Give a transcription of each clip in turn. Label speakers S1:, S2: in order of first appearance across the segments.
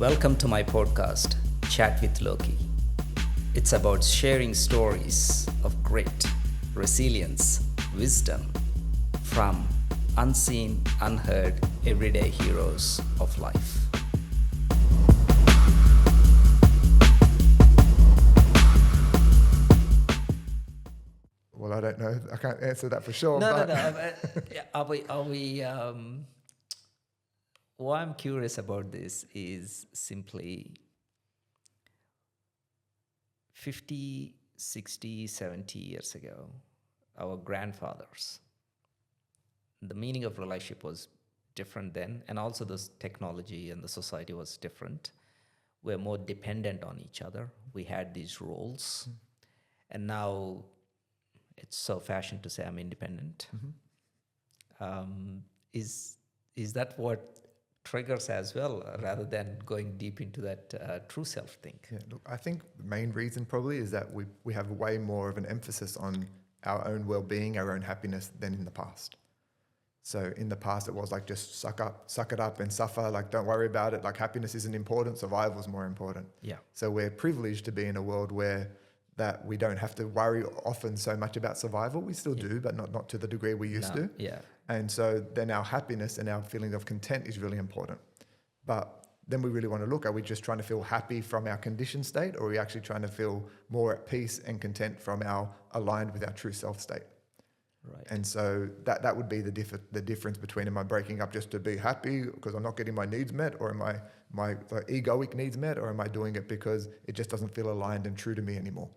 S1: Welcome to my podcast, Chat with Loki. It's about sharing stories of grit, resilience, wisdom from unseen, unheard, everyday heroes of life.
S2: Well, I don't know. I can't answer that for sure.
S1: No. What I'm curious about this is simply 50, 60, 70 years ago, our grandfathers, the meaning of relationship was different then, and also the technology and the society was different. We're more dependent on each other. We had these roles, and now it's so fashion to say I'm independent. Is that what triggers as well, rather than going deep into that true self thing?
S2: Yeah, look, I think the main reason probably is that we have way more of an emphasis on our own well-being, our own happiness than in the past. So in the past, it was like just suck it up and suffer. Like, don't worry about it. Like, happiness isn't important. Survival is more important.
S1: Yeah.
S2: So we're privileged to be in a world where that we don't have to worry often so much about survival. We still do, but not to the degree we used to.
S1: Yeah.
S2: And so then our happiness and our feeling of content is really important. But then we really want to look, are we just trying to feel happy from our conditioned state, or are we actually trying to feel more at peace and content from our aligned with our true self state?
S1: Right.
S2: And so that would be the difference between, am I breaking up just to be happy because I'm not getting my needs met, or am I my egoic needs met, or am I doing it because it just doesn't feel aligned and true to me anymore?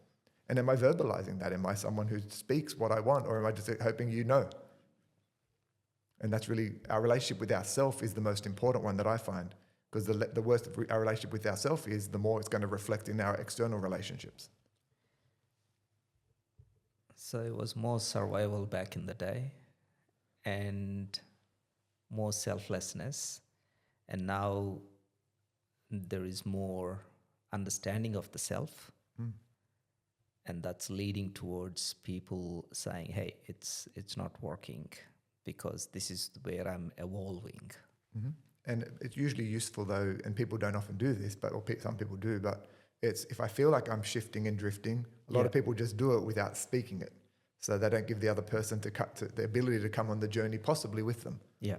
S2: And am I verbalizing that? Am I someone who speaks what I want, or am I just hoping you know? And that's really, our relationship with ourself is the most important one that I find, because the worst of our relationship with ourself is the more it's going to reflect in our external relationships.
S1: So it was more survival back in the day and more selflessness. And now there is more understanding of the self. And that's leading towards people saying, hey, it's not working because this is where I'm evolving.
S2: And it's usually useful though, and people don't often do this, some people do, but it's if I feel like I'm shifting and drifting, a lot of people just do it without speaking it. So they don't give the other person the ability to come on the journey possibly with them.
S1: Yeah.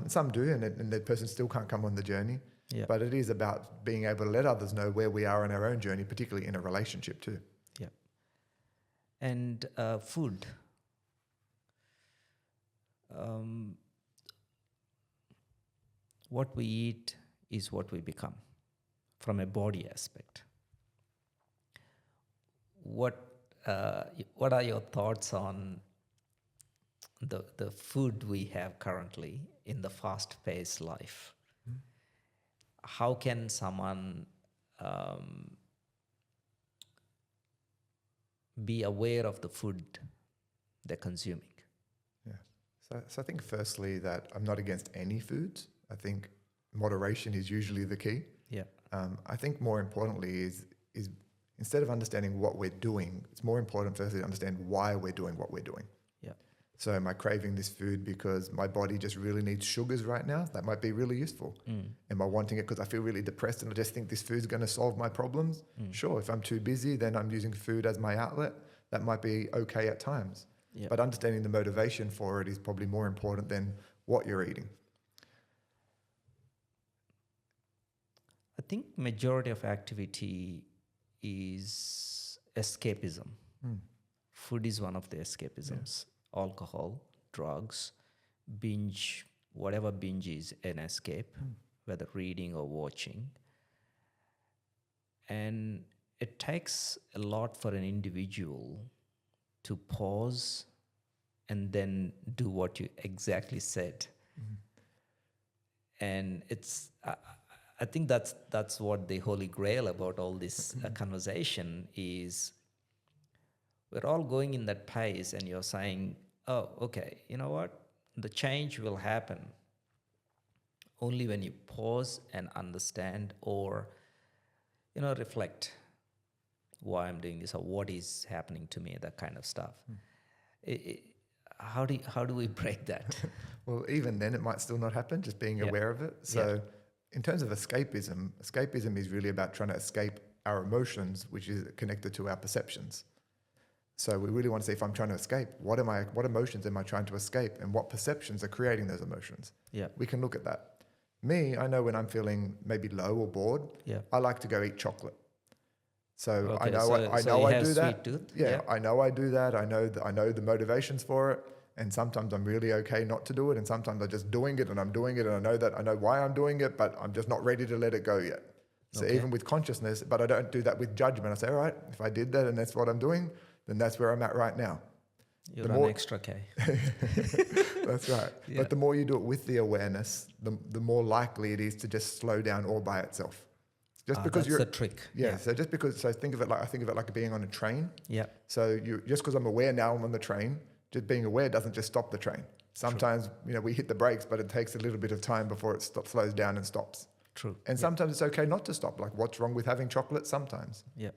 S2: Some do, and the person still can't come on the journey.
S1: Yeah.
S2: But it is about being able to let others know where we are in our own journey, particularly in a relationship too.
S1: Yeah. And food. What we eat is what we become from a body aspect. What are your thoughts on the food we have currently in the fast-paced life? How can someone be aware of the food they're consuming?
S2: Yeah. So I think firstly that I'm not against any foods. I think moderation is usually the key.
S1: Yeah.
S2: I think more importantly is instead of understanding what we're doing, it's more important firstly to understand why we're doing what we're doing.
S1: Yeah.
S2: So am I craving this food because my body just really needs sugars right now? That might be really useful. Am I wanting it because I feel really depressed and I just think this food's going to solve my problems? Sure. If I'm too busy, then I'm using food as my outlet. That might be okay at times.
S1: Yeah.
S2: But understanding the motivation for it is probably more important than what you're eating.
S1: I think majority of activity is escapism. Food is one of the escapisms. Yeah. Alcohol, drugs, binge, whatever binge is an escape, whether reading or watching. And it takes a lot for an individual to pause and then do what you exactly said. And it's... I think that's what the holy grail about all this conversation is. We're all going in that pace, and you're saying, oh, okay, you know what? The change will happen only when you pause and understand, or, reflect why I'm doing this or what is happening to me, that kind of stuff. How do we break that?
S2: Well, even then it might still not happen, just being aware of it. So in terms of escapism is really about trying to escape our emotions, which is connected to our perceptions. So we really want to say, if I'm trying to escape, what emotions am I trying to escape, and what perceptions are creating those emotions?
S1: Yeah.
S2: We can look at that. Me, I know when I'm feeling maybe low or bored,
S1: Yeah.
S2: I like to go eat chocolate. So
S1: Okay,
S2: I know
S1: so
S2: I
S1: you
S2: know I
S1: have
S2: do
S1: sweet
S2: that.
S1: tooth?
S2: Yeah,
S1: Yeah.
S2: I know I do that. I know the motivations for it, and sometimes I'm really okay not to do it, and sometimes I'm just doing it, and I'm doing it, and I know why I'm doing it, but I'm just not ready to let it go yet. So
S1: Okay.
S2: even with consciousness, but I don't do that with judgment. I say, all right, if I did that and that's what I'm doing, then that's where I'm at right now.
S1: You're on extra K.
S2: That's right.
S1: Yeah.
S2: But the more you do it with the awareness, the more likely it is to just slow down all by itself. Just because
S1: that's the trick.
S2: Yeah. So I think of it like being on a train.
S1: Yeah.
S2: So just because I'm aware now I'm on the train, just being aware doesn't just stop the train. Sometimes we hit the brakes, but it takes a little bit of time before it slows down and stops.
S1: True.
S2: And sometimes it's okay not to stop. Like, what's wrong with having chocolate? Sometimes.
S1: Yeah.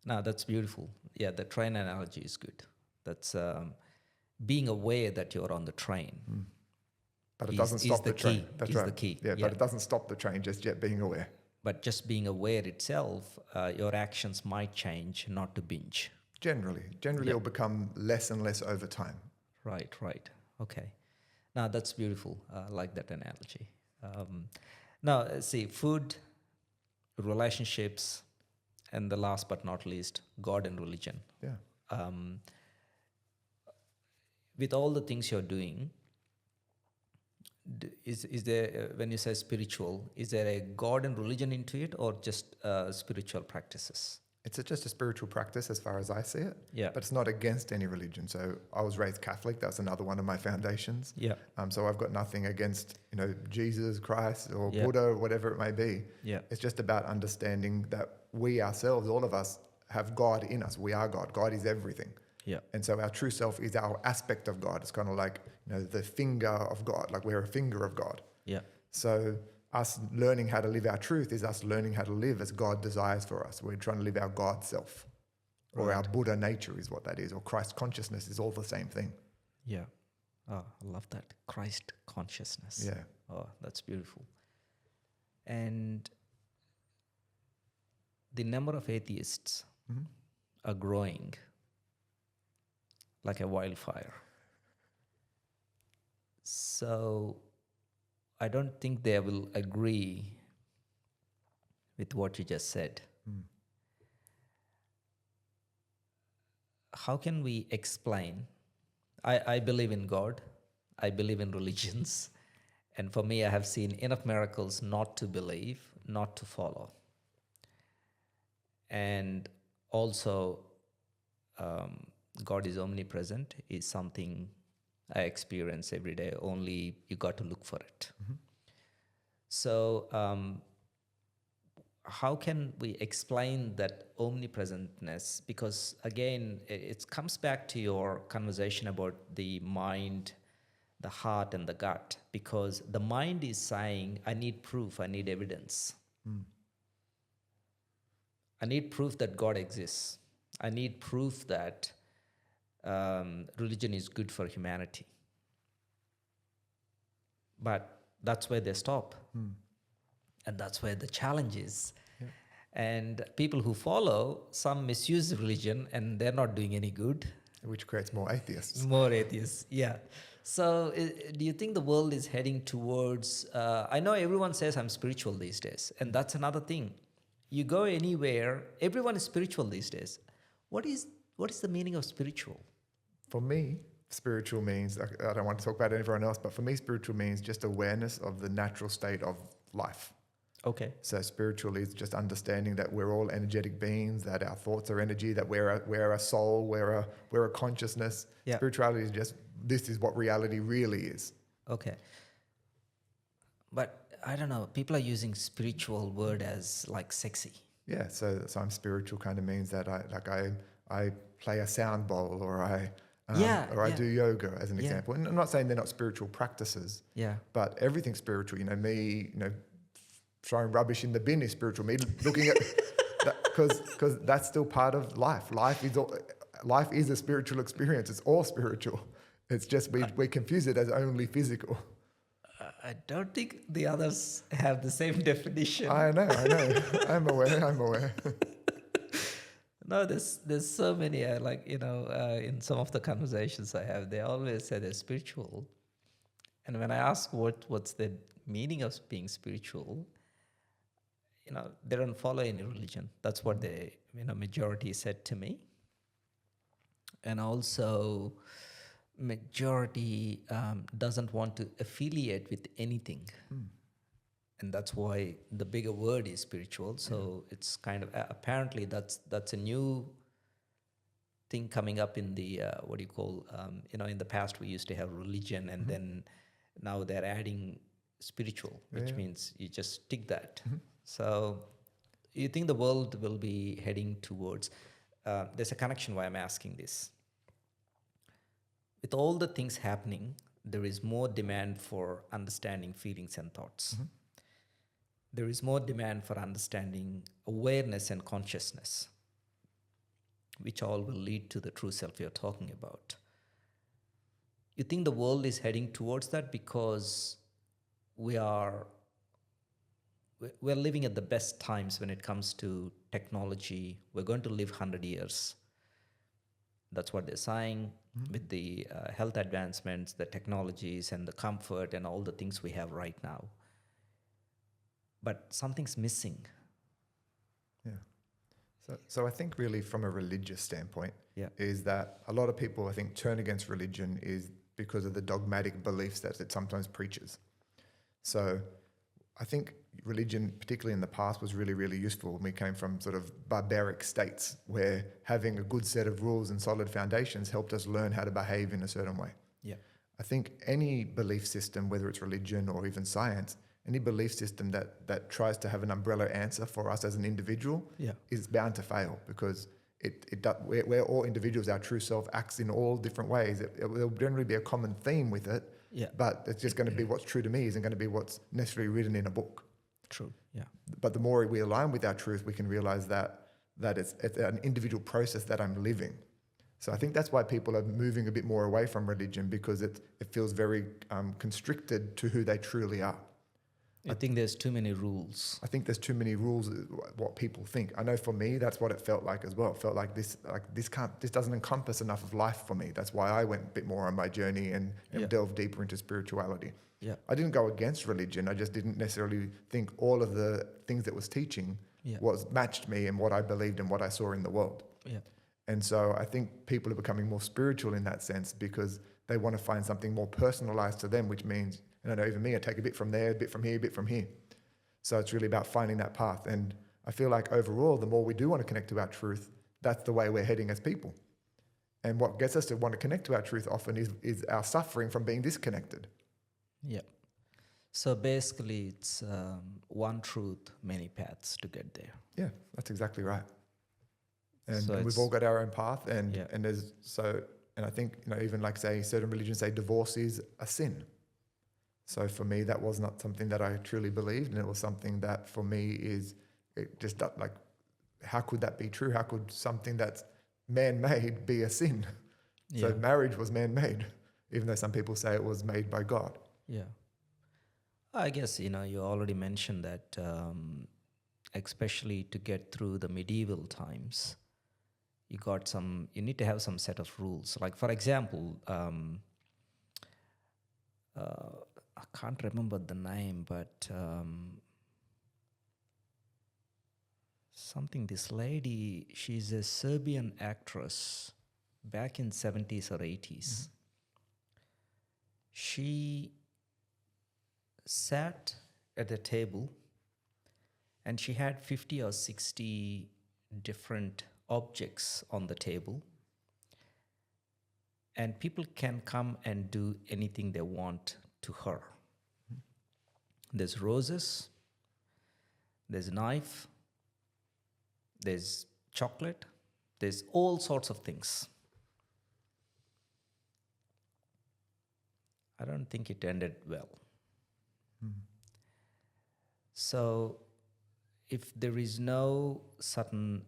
S1: No, that's beautiful. Yeah, the train analogy is good. That's being aware that you're on the train.
S2: But it doesn't stop the train.
S1: Key.
S2: That's
S1: is
S2: right.
S1: the key.
S2: Yeah, but it doesn't stop the train just yet being aware.
S1: But just being aware itself, your actions might change, not to binge.
S2: Generally, it'll become less and less over time.
S1: Right. Okay. Now that's beautiful. I like that analogy. Now, see, food, relationships, and the last but not least, God and religion.
S2: Yeah.
S1: With all the things you're doing, is there, when you say spiritual, is there a God and religion into it, or just spiritual practices?
S2: It's just a spiritual practice as far as I see it.
S1: Yeah.
S2: But it's not against any religion. So I was raised Catholic. That's another one of my foundations.
S1: Yeah.
S2: So I've got nothing against, Jesus, Christ, or
S1: Yeah.
S2: Buddha, or whatever it may be.
S1: Yeah.
S2: It's just about understanding that we ourselves, all of us, have God in us. We are God. God is everything.
S1: Yeah.
S2: And so our true self is our aspect of God. It's kind of like, the finger of God, like we're a finger of God.
S1: Yeah.
S2: So us learning how to live our truth is us learning how to live as God desires for us. We're trying to live our God self, or our Buddha nature is what that is, or Christ consciousness is all the same thing.
S1: Yeah. Oh, I love that. Christ consciousness.
S2: Yeah.
S1: Oh, that's beautiful. And the number of atheists are growing like a wildfire. So I don't think they will agree with what you just said. How can we explain? I believe in God. I believe in religions. And for me, I have seen enough miracles not to believe, not to follow. And also, God is omnipresent is something I experience every day. Only you got to look for it. So how can we explain that omnipresentness? Because again, it comes back to your conversation about the mind, the heart, and the gut. Because the mind is saying, I need proof, I need evidence. I need proof that God exists. I need proof that religion is good for humanity. But that's where they stop. And that's where the challenge is. Yeah. And people who follow, some misuse religion and they're not doing any good.
S2: Which creates more atheists.
S1: More atheists, yeah. So do you think the world is heading towards, I know everyone says I'm spiritual these days, and that's another thing. You go anywhere, everyone is spiritual these days. What is the meaning of spiritual?
S2: For me, spiritual means, I don't want to talk about everyone else, but for me, spiritual means just awareness of the natural state of life.
S1: Okay.
S2: So spiritual is just understanding that we're all energetic beings, that our thoughts are energy, that we're a soul, we're a consciousness. Yeah. Spirituality is just, this is what reality really is.
S1: Okay. But I don't know, people are using spiritual word as like sexy.
S2: Yeah, so I'm spiritual kind of means that I play a sound bowl, or I do yoga as an example. And I'm not saying they're not spiritual practices.
S1: Yeah.
S2: But everything's spiritual. Me, throwing rubbish in the bin is spiritual. Me looking at that, because that's still part of life. Life is a spiritual experience. It's all spiritual. It's just we confuse it as only physical.
S1: I don't think the others have the same definition.
S2: I know, I know. I'm aware, I'm aware.
S1: No, there's so many. In some of the conversations I have, they always say they're spiritual, and when I ask what's the meaning of being spiritual, they don't follow any religion. That's what the majority said to me, and also majority doesn't want to affiliate with anything, and that's why the bigger word is spiritual. So it's kind of apparently that's a new thing coming up in the what do you call in the past we used to have religion, and then now they're adding spiritual, which means you just tick that. So you think the world will be heading towards there's a connection why I'm asking this. With all the things happening, there is more demand for understanding feelings and thoughts. There is more demand for understanding awareness and consciousness, which all will lead to the true self you're talking about. You think the world is heading towards that because we're living at the best times when it comes to technology. We're going to live 100 years. That's what they're saying with the health advancements, the technologies, and the comfort and all the things we have right now. But something's missing.
S2: Yeah. So I think really from a religious standpoint
S1: Yeah.
S2: is that a lot of people, I think, turn against religion is because of the dogmatic beliefs that it sometimes preaches. So I think religion, particularly in the past, was really, really useful when we came from sort of barbaric states where having a good set of rules and solid foundations helped us learn how to behave in a certain way.
S1: Yeah.
S2: I think any belief system, whether it's religion or even science, any belief system that tries to have an umbrella answer for us as an individual is bound to fail, because we're all individuals. Our true self acts in all different ways. There'll generally be a common theme with it, but it's just going to be what's true to me isn't going to be what's necessarily written in a book.
S1: True. Yeah.
S2: But the more we align with our truth, we can realize that it's an individual process that I'm living. So I think that's why people are moving a bit more away from religion, because it feels very constricted to who they truly are.
S1: I think there's too many rules.
S2: I think there's too many rules, what people think. I know for me, that's what it felt like as well. It felt like this doesn't encompass enough of life for me. That's why I went a bit more on my journey and delved deeper into spirituality. Yeah. I didn't go against religion. I just didn't necessarily think all of the things that was teaching was matched me and what I believed and what I saw in the world. Yeah. And so I think people are becoming more spiritual in that sense because they want to find something more personalized to them, which means, and I know even me, I take a bit from there, a bit from here, a bit from here. So it's really about finding that path. And I feel like overall, the more we do want to connect to our truth, that's the way we're heading as people. And what gets us to want to connect to our truth often is our suffering from being disconnected.
S1: Yeah. So basically, it's one truth, many paths to get there.
S2: Yeah, that's exactly right. And,
S1: So
S2: and we've all got our own path, and I think even like say certain religions say divorce is a sin. So for me, that was not something that I truly believed, and it was something that for me how could that be true? How could something that's man-made be a sin? So marriage was man-made, even though some people say it was made by God.
S1: Yeah. I guess, you already mentioned that, especially to get through the medieval times, you need to have some set of rules. Like, for example, I can't remember the name, but this lady, she's a Serbian actress back in 70s or 80s. She sat at a table and she had 50 or 60 different objects on the table, and people can come and do anything they want to her. There's roses, there's a knife, there's chocolate, there's all sorts of things. I don't think it ended well. So if there is no certain,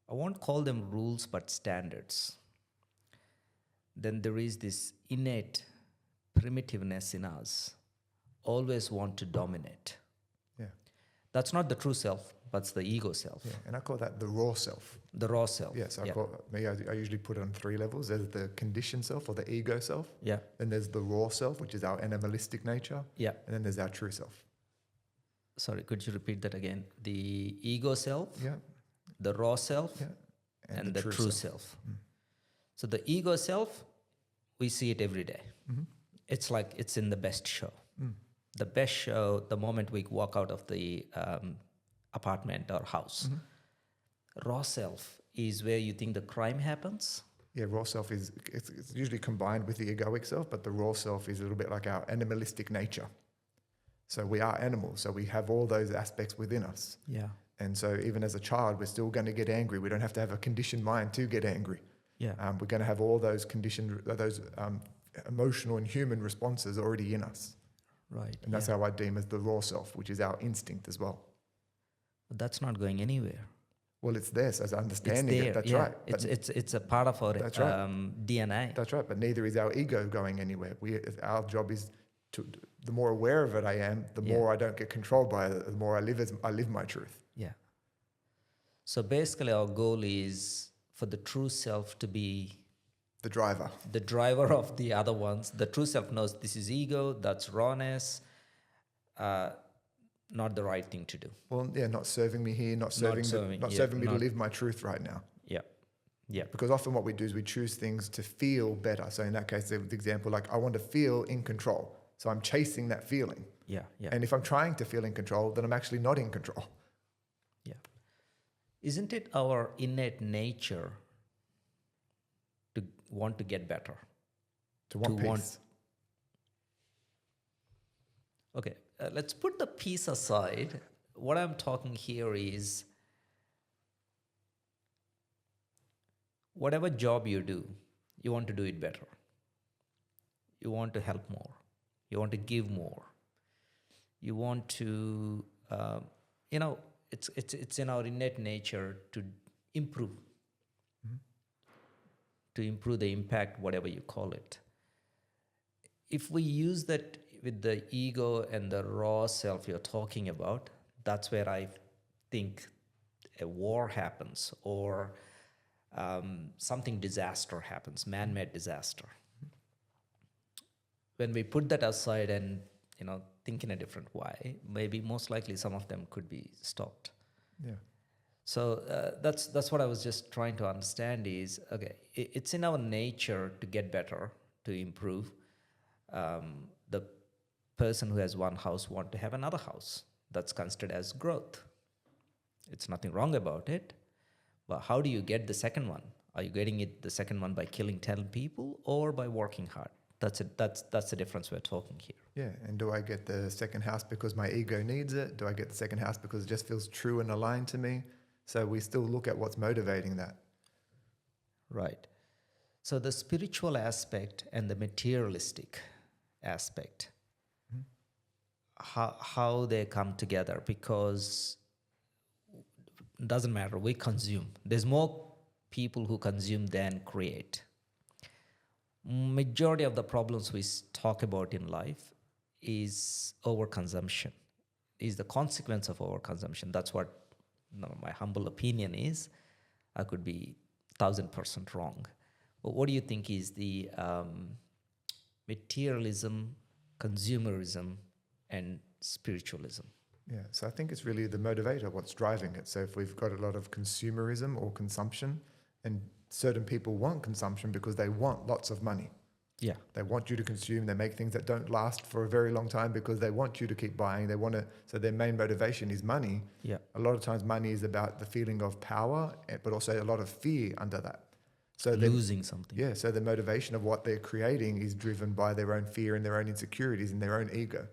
S1: I won't call them rules, but standards, then there is this innate primitiveness in us always want to dominate.
S2: Yeah.
S1: That's not the true self, but it's the ego self,
S2: Yeah. And I call that the raw self.
S1: the raw self.
S2: Yeah. So
S1: Yeah.
S2: I usually put it on 3 levels. There's the conditioned self or the ego self.
S1: Yeah.
S2: Then there's the raw self, which is our animalistic nature.
S1: Yeah.
S2: And then there's our true self.
S1: Sorry, could you repeat that again? The ego self,
S2: Yeah.
S1: the raw self,
S2: Yeah.
S1: and the true self. So the ego self, we see it every day. It's like it's in the best show. The best show, the moment we walk out of the apartment or house. Raw self is where you think the crime happens.
S2: Yeah, raw self is it's usually combined with the egoic self, but the raw self is a little bit like our animalistic nature. So we are animals, so we have all those aspects within us.
S1: Yeah.
S2: And so even as a child, we're still going to get angry. We don't have to have a conditioned mind to get angry.
S1: Yeah.
S2: We're going to have all those conditioned, those emotional and human responses already in us.
S1: Right.
S2: And that's how I deem as the raw self, which is our instinct as well.
S1: But that's not going anywhere.
S2: Well, it's there, so as
S1: It's
S2: understanding
S1: there.
S2: it, that's
S1: yeah.
S2: right. But
S1: It's a part of our
S2: That's right.
S1: DNA.
S2: that's right, but neither is our ego going anywhere. Our job is to, the more aware of it I am, the
S1: Yeah.
S2: more I don't get controlled by it, the more I live my truth.
S1: Yeah. So basically, our goal is for the true self to be
S2: The driver.
S1: the driver of the other ones. The true self knows this is ego, that's rawness, not the right thing to do.
S2: Well, yeah, not serving me here, not serving me to live my truth right now.
S1: Yeah. Yeah.
S2: Because often what we do is we choose things to feel better. So in that case, the example, like I want to feel in control. So I'm chasing that feeling.
S1: Yeah. Yeah.
S2: And if I'm trying to feel in control, then I'm actually not in control.
S1: Yeah. Isn't it our innate nature to want to get better?
S2: To want
S1: To
S2: peace.
S1: want- Okay, let's put the peace aside. What I'm talking here is whatever job you do, you want to do it better. You want to help more. You want to give more. You want to, it's in our innate nature to improve, to improve the impact, whatever you call it. If we use that with the ego and the raw self you're talking about, that's where I think a war happens or something disaster happens, man-made disaster. When we put that aside and think in a different way, maybe most likely some of them could be stopped.
S2: Yeah.
S1: So that's what I was just trying to understand is, okay, it's in our nature to get better, to improve. The person who has one house want to have another house. That's considered as growth. It's nothing wrong about it. But how do you get the second one? Are you getting the second one by killing 10 people or by working hard? That's it. That's the difference we're talking here.
S2: Yeah. And do I get the second house because my ego needs it? Do I get the second house because it just feels true and aligned to me? So we still look at what's motivating that.
S1: Right. So the spiritual aspect and the materialistic aspect, how they come together, because it doesn't matter, we consume. There's more people who consume than create. Majority of the problems we talk about in life is overconsumption, is the consequence of overconsumption. That's what my humble opinion is. I could be 1000% wrong. But what do you think is the materialism, consumerism, and spiritualism?
S2: Yeah, so I think it's really the motivator, what's driving it. So if we've got a lot of consumerism or consumption, and certain people want consumption because they want lots of money.
S1: Yeah.
S2: They want you to consume. They make things that don't last for a very long time because they want you to keep buying. They want to, so their main motivation is money.
S1: Yeah.
S2: A lot of times money is about the feeling of power, but also a lot of fear under that. So
S1: Losing something.
S2: Yeah, so the motivation of what they're creating is driven by their own fear and their own insecurities and their own ego.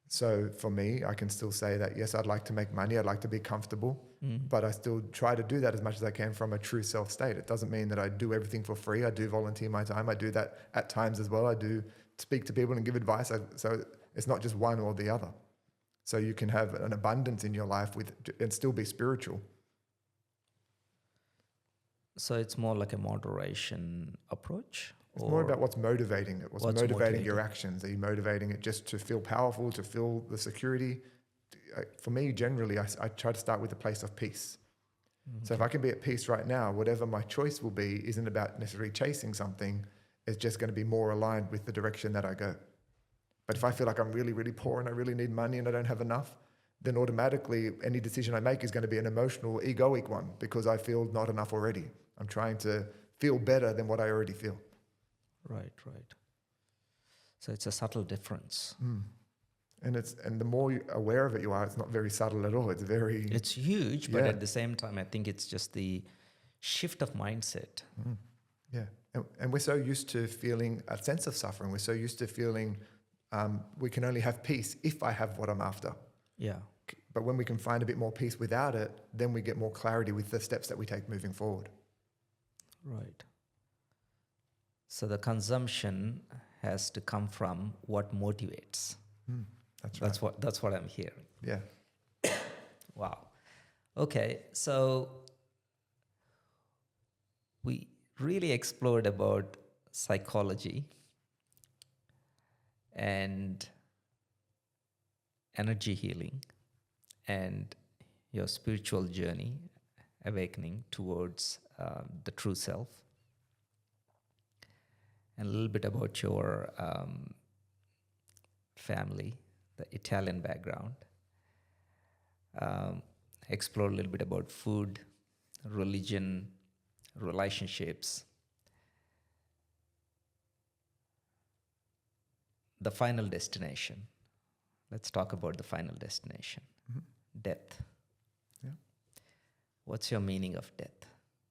S2: So for me, I can still say that, yes, I'd like to make money. I'd like to be comfortable, but I still try to do that as much as I can from a true self state. It doesn't mean that I do everything for free. I do volunteer my time. I do that at times as well. I do speak to people and give advice. So it's not just one or the other. So you can have an abundance in your life and still be spiritual.
S1: So it's more like a moderation approach?
S2: It's more about
S1: or
S2: what's motivating it. What's
S1: what's
S2: motivating your
S1: motivating?
S2: actions? Are you motivating it just to feel powerful, to feel the security? For me, generally, I try to start with a place of peace. So if
S1: Okay.
S2: I can be at peace right now, whatever my choice will be isn't about necessarily chasing something. It's just going to be more aligned with the direction that I go. But if I feel like I'm really, really poor and I really need money and I don't have enough, then automatically any decision I make is going to be an emotional, egoic one because I feel not enough already. I'm trying to feel better than what I already feel.
S1: Right, right. So it's a subtle difference.
S2: And the more aware of it you are, it's not very subtle at all. It's very,
S1: It's huge, but
S2: yeah,
S1: at the same time, I think it's just the shift of mindset.
S2: yeah. And we're so used to feeling a sense of suffering. We're so used to feeling we can only have peace if I have what I'm after.
S1: Yeah,
S2: But when we can find a bit more peace without it, then we get more clarity with the steps that we take moving forward.
S1: right. So the consumption has to come from what motivates.
S2: That's right.
S1: That's what I'm hearing.
S2: Yeah.
S1: Wow. Okay, so we really explored about psychology and energy healing and your spiritual journey, awakening towards the true self, and a little bit about your family, the Italian background. Explore a little bit about food, religion, relationships. The final destination. Let's talk about the final destination. Death.
S2: Yeah.
S1: What's your meaning of death?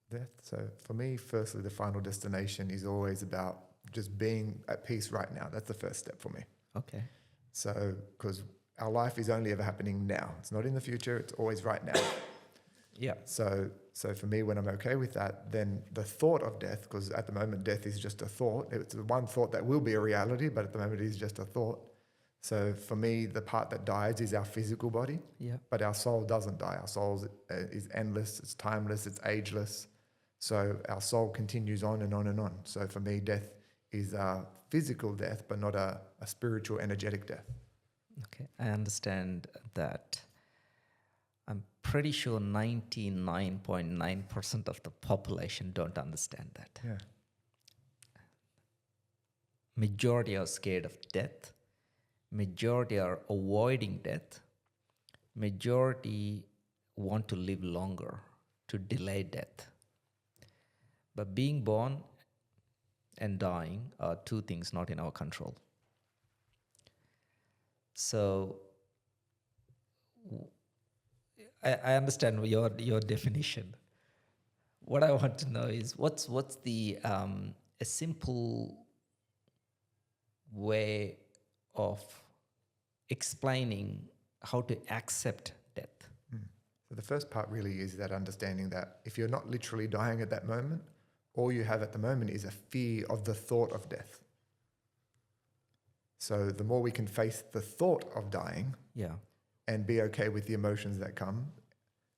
S2: Death. So for me, firstly, the final destination is always about just being at peace right now. That's the first step for me.
S1: Okay.
S2: So, because our life is only ever happening now. It's not in the future. It's always right now.
S1: Yeah.
S2: So for me, when I'm okay with that, then the thought of death, because at the moment death is just a thought. It's one thought that will be a reality, but at the moment it is just a thought. So for me, the part that dies is our physical body,
S1: Yeah.
S2: but our soul doesn't die. Our soul is endless, it's timeless, it's ageless. So our soul continues on and on and on. So for me, death is a physical death, but not a spiritual, energetic death.
S1: Okay. I understand that. I'm pretty sure 99.9% of the population don't understand that.
S2: Yeah.
S1: Majority are scared of death. Majority are avoiding death. Majority want to live longer, to delay death. But being born and dying are two things not in our control. So I understand your definition. What I want to know is what's the a simple way of explaining how to accept death.
S2: So the first part really is that understanding that if you're not literally dying at that moment, all you have at the moment is a fear of the thought of death. So the more we can face the thought of dying
S1: Yeah.
S2: and be okay with the emotions that come,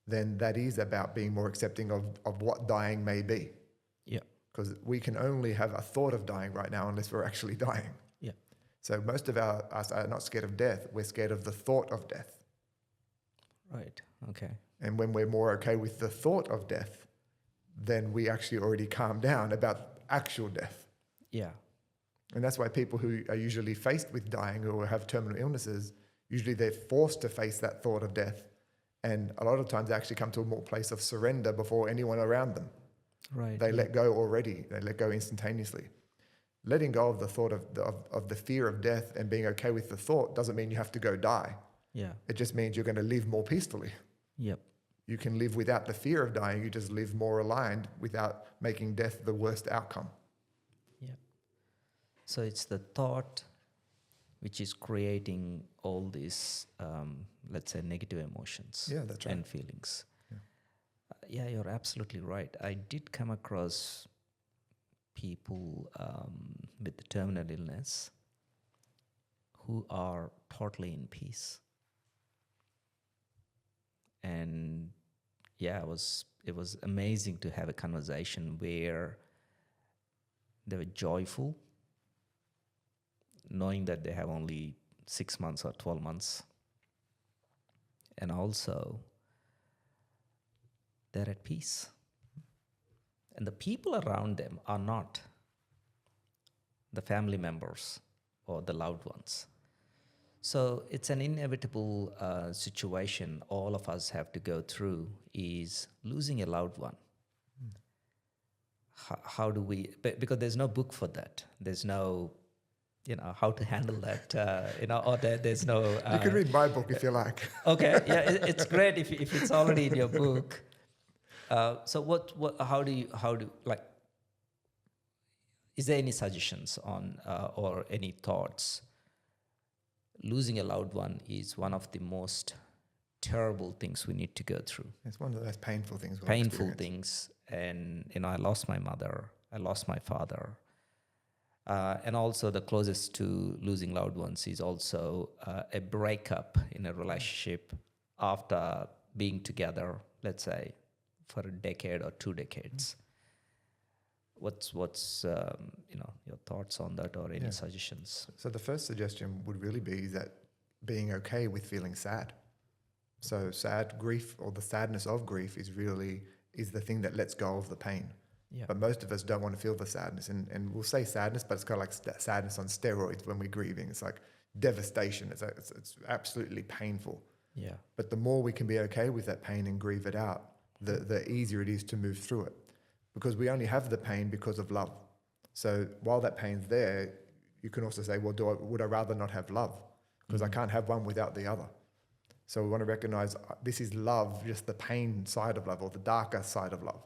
S2: then that is about being more accepting of what dying may be.
S1: Yeah.
S2: Because we can only have a thought of dying right now unless we're actually dying.
S1: Yeah.
S2: So most of us are not scared of death, we're scared of the thought of death.
S1: Right. Okay.
S2: And when we're more okay with the thought of death, then we actually already calm down about actual death.
S1: Yeah.
S2: And that's why people who are usually faced with dying or have terminal illnesses, usually they're forced to face that thought of death. And a lot of times they actually come to a more place of surrender before anyone around them.
S1: Right.
S2: They
S1: yeah.
S2: let go already. They let go instantaneously. Letting go of the thought of the fear of death and being okay with the thought doesn't mean you have to go die.
S1: Yeah.
S2: It just means you're going to live more peacefully.
S1: Yep.
S2: You can live without the fear of dying. You just live more aligned without making death the worst outcome.
S1: Yeah. So it's the thought which is creating all these, let's say, negative emotions
S2: Yeah, that's right.
S1: and feelings.
S2: Yeah.
S1: Yeah, you're absolutely right. I did come across people with the terminal illness who are totally in peace. And yeah, it was amazing to have a conversation where they were joyful, knowing that they have only 6 months or 12 months. And also, they're at peace. And the people around them are not the family members or the loved ones. So it's an inevitable situation all of us have to go through, is losing a loved one. How do we, because there's no book for that. There's no, how to handle that, or there's no...
S2: You can read my book if you like.
S1: Okay, yeah, it's great if it's already in your book. So how do like, is there any suggestions on, or any thoughts? Losing a loved one is one of the most terrible things we need to go through.
S2: It's one of the most painful things.
S1: Painful things. And, I lost my mother, I lost my father. And also the closest to losing loved ones is also a breakup in a relationship after being together, let's say, for a decade or 2 decades. What's your thoughts on that, or any suggestions?
S2: So the first suggestion would really be that being okay with feeling sad. So grief, or the sadness of grief is the thing that lets go of the pain.
S1: Yeah.
S2: But most of us don't want to feel the sadness. And we'll say sadness, but it's kind of like sadness on steroids when we're grieving. It's like devastation. It's absolutely painful.
S1: Yeah.
S2: But the more we can be okay with that pain and grieve it out, the easier it is to move through it. Because we only have the pain because of love. So while that pain's there, you can also say, well, would I rather not have love? Because I can't have one without the other. So we want to recognize this is love, just the pain side of love, or the darker side of love.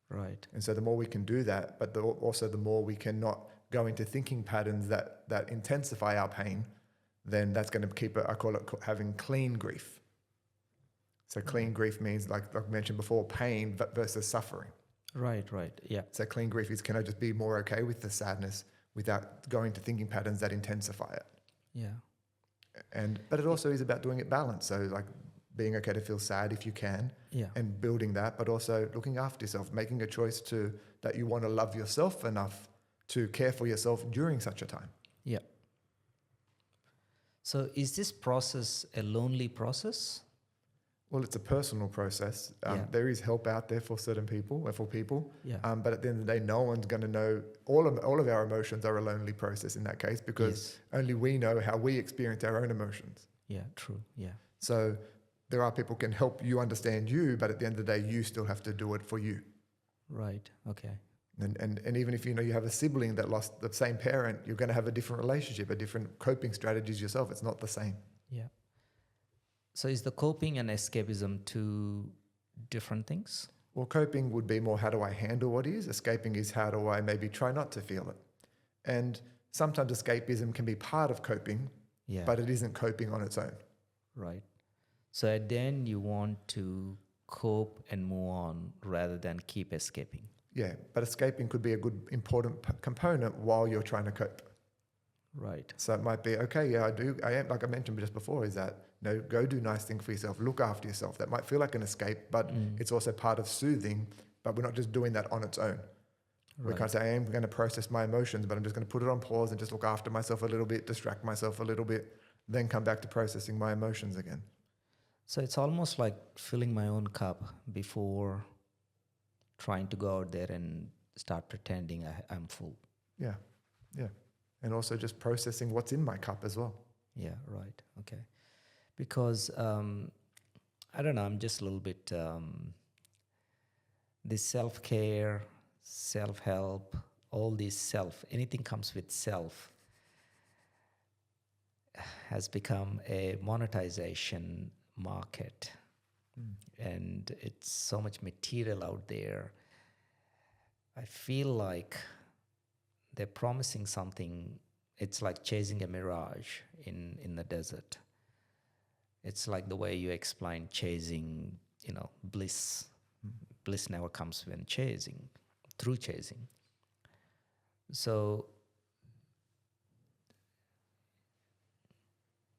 S1: Right.
S2: And so the more we can do that, but also the more we can not go into thinking patterns that intensify our pain, then that's going to keep it, I call it having clean grief. So clean grief means, like I mentioned before, pain versus suffering.
S1: Right, yeah.
S2: So clean grief is, can I just be more okay with the sadness without going to thinking patterns that intensify it?
S1: Yeah.
S2: But it also is about doing it balanced. So like being okay to feel sad if you can, and building that, but also looking after yourself, making a choice that you want to love yourself enough to care for yourself during such a time.
S1: Yeah. So is this process a lonely process?
S2: Well, it's a personal process. There is help out there for certain people,
S1: Yeah.
S2: But at the end of the day, no one's going to know. All of our emotions are a lonely process in that case, because only we know how we experience our own emotions.
S1: Yeah, true. Yeah.
S2: So there are people who can help you understand you, but at the end of the day, you still have to do it for you.
S1: Right. Okay.
S2: And even if you have a sibling that lost the same parent, you're going to have a different relationship, a different coping strategies yourself. It's not the same.
S1: Yeah. So is the coping and escapism two different things?
S2: Well, coping would be more, how do I handle what is? Escaping is, how do I maybe try not to feel it? And sometimes escapism can be part of coping, but it isn't coping on its own.
S1: Right. So at the end, you want to cope and move on rather than keep escaping.
S2: Yeah, but escaping could be a good, important component while you're trying to cope.
S1: Right.
S2: So it might be, okay, I am, like I mentioned just before, is that, go do nice things for yourself, look after yourself. That might feel like an escape, but it's also part of soothing, but we're not just doing that on its own. Right. We can't say, I am going to process my emotions, but I'm just going to put it on pause and just look after myself a little bit, distract myself a little bit, then come back to processing my emotions again.
S1: So it's almost like filling my own cup before trying to go out there and start pretending I'm full.
S2: Yeah. And also just processing what's in my cup as well.
S1: Yeah, right. Okay. Because, I don't know, I'm just a little bit, this self-care, self-help, all this anything comes with self has become a monetization market. And it's so much material out there. I feel like they're promising something. It's like chasing a mirage in the desert. It's like the way you explain chasing, bliss. Bliss never comes through chasing. So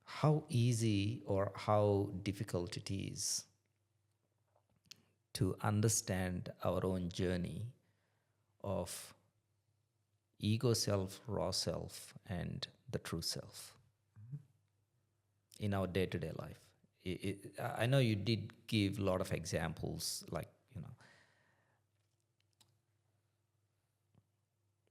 S1: how easy or how difficult it is to understand our own journey of ego self, raw self, and the true self in our day-to-day life. I know you did give a lot of examples, like,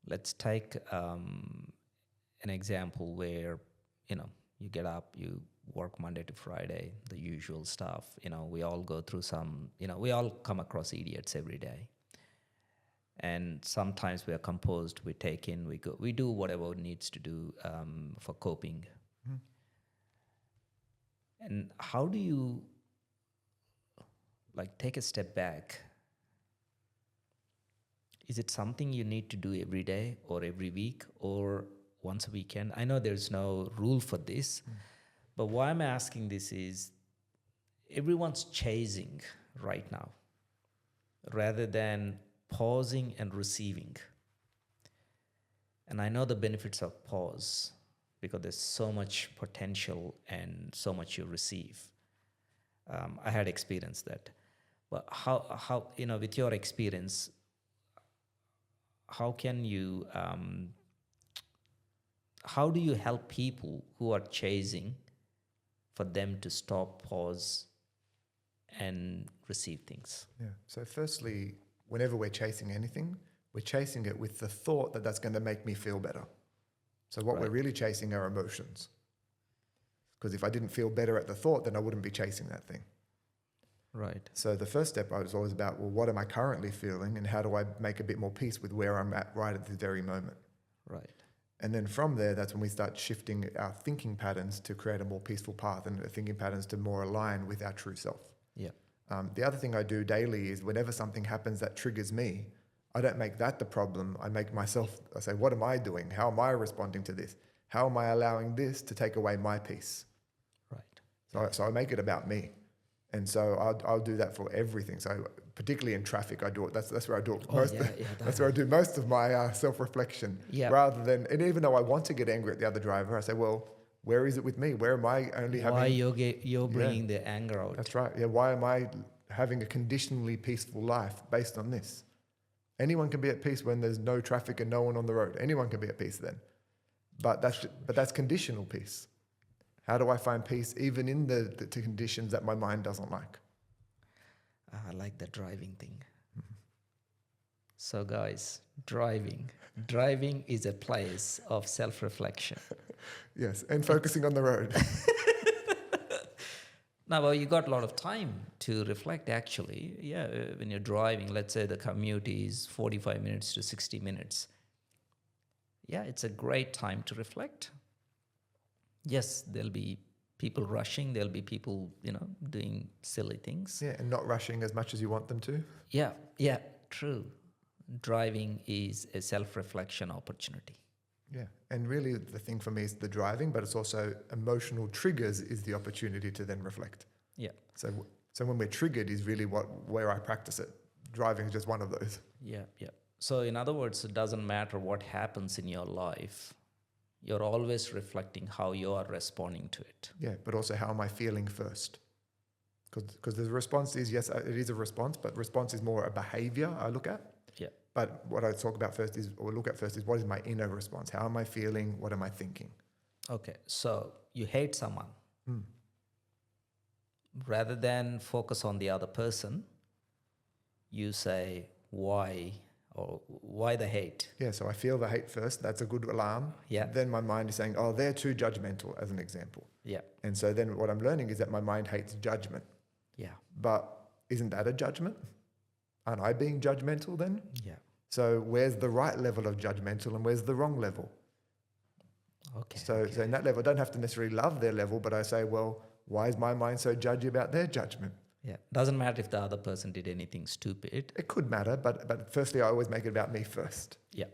S1: let's take an example where, you get up, you work Monday to Friday, the usual stuff. We all go through we all come across idiots every day. And sometimes we are composed, we take in, we do whatever needs to do for coping. And how do you take a step back? Is it something you need to do every day or every week or once a weekend? I know there's no rule for this, but why I'm asking this is everyone's chasing right now rather than pausing and receiving. And I know the benefits of pause because there's so much potential and so much you receive. I had experienced that. But how with your experience, how can you, how do you help people who are chasing for them to stop, pause, and receive things?
S2: Yeah. So firstly, whenever we're chasing anything, we're chasing it with the thought that that's going to make me feel better. So what we're really chasing are emotions. Because if I didn't feel better at the thought, then I wouldn't be chasing that thing.
S1: Right.
S2: So the first step I was always about, well, what am I currently feeling and how do I make a bit more peace with where I'm at right at this very moment?
S1: Right.
S2: And then from there, that's when we start shifting our thinking patterns to create a more peaceful path and thinking patterns to more align with our true self.
S1: Yeah.
S2: The other thing I do daily is whenever something happens that triggers me, I don't make that the problem. I say, what am I doing? How am I responding to this? How am I allowing this to take away my peace?
S1: Right.
S2: So I make it about me. And so I'll do that for everything. So particularly in traffic, I do it. That's where I do it most. That's where I do most of my self-reflection.
S1: Yeah.
S2: Rather than, and even though I want to get angry at the other driver, I say, well, where is it with me? Where am I only having?
S1: Why you're bringing the anger out?
S2: That's right. Yeah. Why am I having a conditionally peaceful life based on this? Anyone can be at peace when there's no traffic and no one on the road. Anyone can be at peace then. But that's conditional peace. How do I find peace even in the conditions that my mind doesn't like?
S1: I like the driving thing. So guys, driving is a place of self-reflection.
S2: Yes, and focusing on the road.
S1: Now, well, you got a lot of time to reflect, actually. Yeah, when you're driving, let's say the commute is 45 minutes to 60 minutes. Yeah, it's a great time to reflect. Yes, there'll be people rushing. There'll be people, doing silly things.
S2: Yeah, and not rushing as much as you want them to.
S1: Yeah, true. Driving is a self-reflection opportunity.
S2: Yeah, and really the thing for me is the driving, but it's also emotional triggers is the opportunity to then reflect.
S1: Yeah.
S2: So when we're triggered is really where I practice it. Driving is just one of those.
S1: Yeah. So in other words, it doesn't matter what happens in your life. You're always reflecting how you are responding to it.
S2: Yeah, but also how am I feeling first? Because the response is, yes, it is a response, but response is more a behavior I look at.
S1: Yeah.
S2: But what I look at first is what is my inner response? How am I feeling? What am I thinking?
S1: Okay, so you hate someone. Rather than focus on the other person, you say, why? Or why the hate?
S2: Yeah, so I feel the hate first. That's a good alarm.
S1: Yeah.
S2: Then my mind is saying, oh, they're too judgmental, as an example.
S1: Yeah.
S2: And so then what I'm learning is that my mind hates judgment.
S1: Yeah.
S2: But isn't that a judgment? Aren't I being judgmental then?
S1: Yeah.
S2: So where's the right level of judgmental and where's the wrong level?
S1: Okay.
S2: So in that level, I don't have to necessarily love their level, but I say, well, why is my mind so judgy about their judgment?
S1: Yeah. Doesn't matter if the other person did anything stupid.
S2: It could matter, but firstly, I always make it about me first.
S1: Yeah.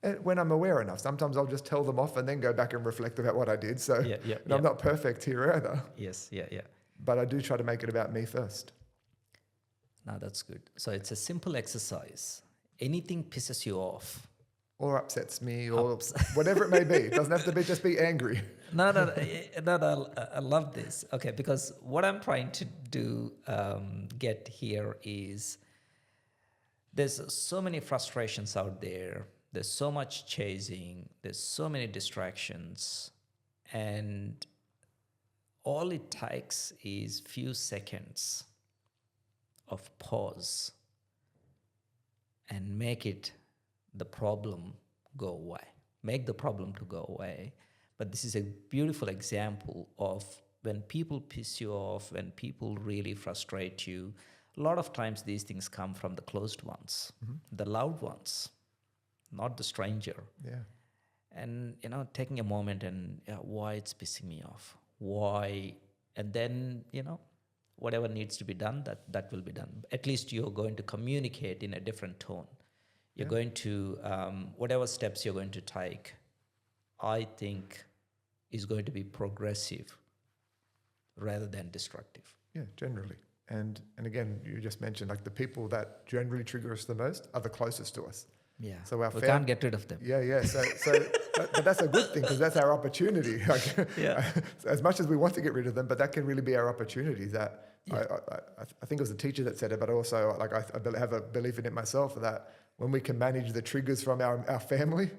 S2: And when I'm aware enough, sometimes I'll just tell them off and then go back and reflect about what I did. So I'm not perfect here either.
S1: Yes. Yeah.
S2: But I do try to make it about me first.
S1: Now that's good. So it's a simple exercise. Anything pisses you off.
S2: Or upsets me or whatever it may be. It doesn't have to just be angry.
S1: No, I love this. Okay, because what I'm trying to do, get here is there's so many frustrations out there. there's so much chasing, there's so many distractions, and all it takes is few seconds of pause and make it the problem go away. Make the problem to go away. But this is a beautiful example of when people piss you off, when people really frustrate you. A lot of times these things come from the closed ones, the loved ones, not the stranger.
S2: Yeah.
S1: And taking a moment and why it's pissing me off, why, and then whatever needs to be done, that will be done. At least you're going to communicate in a different tone. You're going to whatever steps you're going to take, I think, is going to be progressive rather than destructive.
S2: Yeah, generally. And again, you just mentioned like the people that generally trigger us the most are the closest to us.
S1: Yeah.
S2: So
S1: we can't get rid of them.
S2: Yeah. So but that's a good thing because that's our opportunity. Like, as much as we want to get rid of them, but that can really be our opportunity. That I think it was a teacher that said it, but also like I have a belief in it myself that when we can manage the triggers from our family,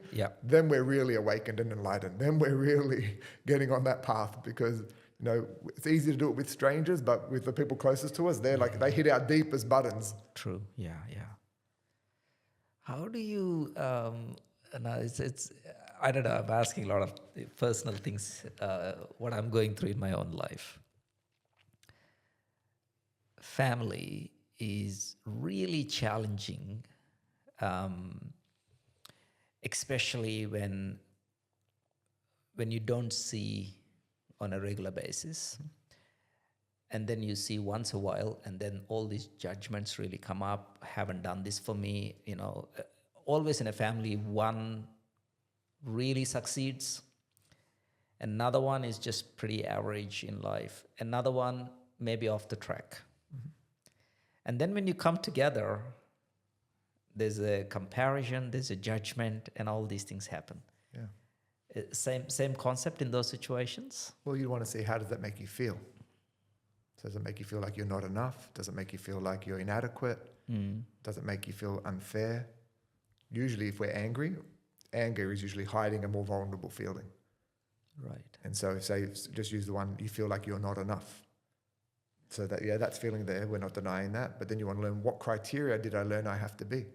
S2: then we're really awakened and enlightened. Then we're really getting on that path because it's easy to do it with strangers, but with the people closest to us, they're like they hit our deepest buttons.
S1: True. Yeah. How do you? It's I don't know. I'm asking a lot of personal things. What I'm going through in my own life. Family is really challenging, especially when you don't see on a regular basis. And then you see once a while, and then all these judgments really come up. Haven't done this for me, Always in a family, one really succeeds. Another one is just pretty average in life. Another one maybe off the track. And then when you come together, there's a comparison, there's a judgment, and all these things happen.
S2: Yeah.
S1: Same concept in those situations?
S2: Well, you want to see how does that make you feel? Does it make you feel like you're not enough? Does it make you feel like you're inadequate? Does it make you feel unfair? Usually if we're angry, anger is usually hiding a more vulnerable feeling.
S1: Right.
S2: And so say, just use the one, you feel like you're not enough. So that, that's feeling there, we're not denying that. But then you want to learn what criteria did I learn I have to be?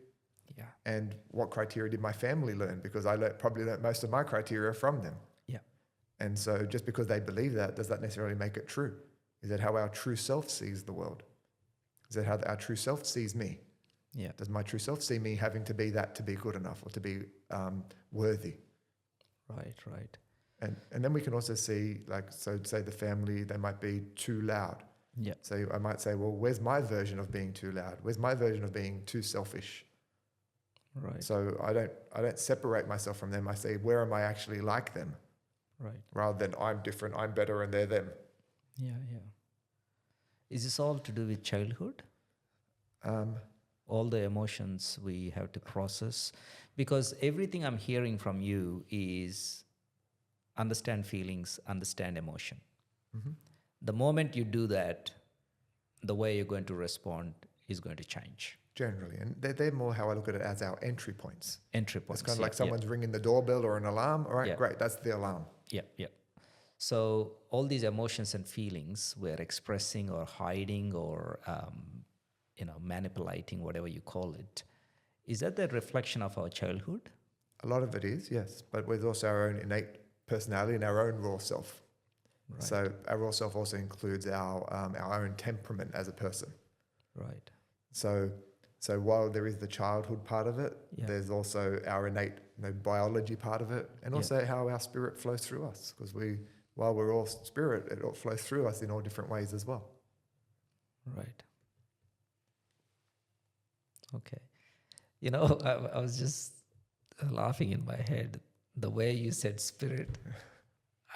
S1: Yeah.
S2: And what criteria did my family learn? Because I probably learned most of my criteria from them.
S1: Yeah.
S2: And so just because they believe that, does that necessarily make it true? Is that how our true self sees the world? Is that how our true self sees me?
S1: Yeah.
S2: Does my true self see me having to be that to be good enough or to be worthy?
S1: Right.
S2: And then we can also see, like, so say the family, they might be too loud.
S1: Yeah.
S2: So I might say, well, where's my version of being too loud? Where's my version of being too selfish?
S1: Right.
S2: So I don't separate myself from them. I say, where am I actually like them?
S1: Right.
S2: Rather than I'm different, I'm better, and they're them.
S1: Yeah. Is this all to do with childhood? All the emotions we have to process? Because everything I'm hearing from you is understand feelings, understand emotion.
S2: Mm-hmm.
S1: The moment you do that, the way you're going to respond is going to change.
S2: Generally. And they're more how I look at it as our entry points.
S1: Entry points.
S2: It's kind of like someone's ringing the doorbell or an alarm. All right,
S1: Yeah.
S2: great. That's the alarm.
S1: Yeah. So all these emotions and feelings we're expressing or hiding or manipulating, whatever you call it, is that the reflection of our childhood?
S2: A lot of it is, yes. But with also our own innate personality and our own raw self.
S1: Right.
S2: So our raw self also includes our own temperament as a person.
S1: Right.
S2: So while there is the childhood part of it, there's also our innate biology part of it, and also how our spirit flows through us. Because while we're all spirit, it all flows through us in all different ways as well.
S1: Right. Okay. I was just laughing in my head the way you said spirit.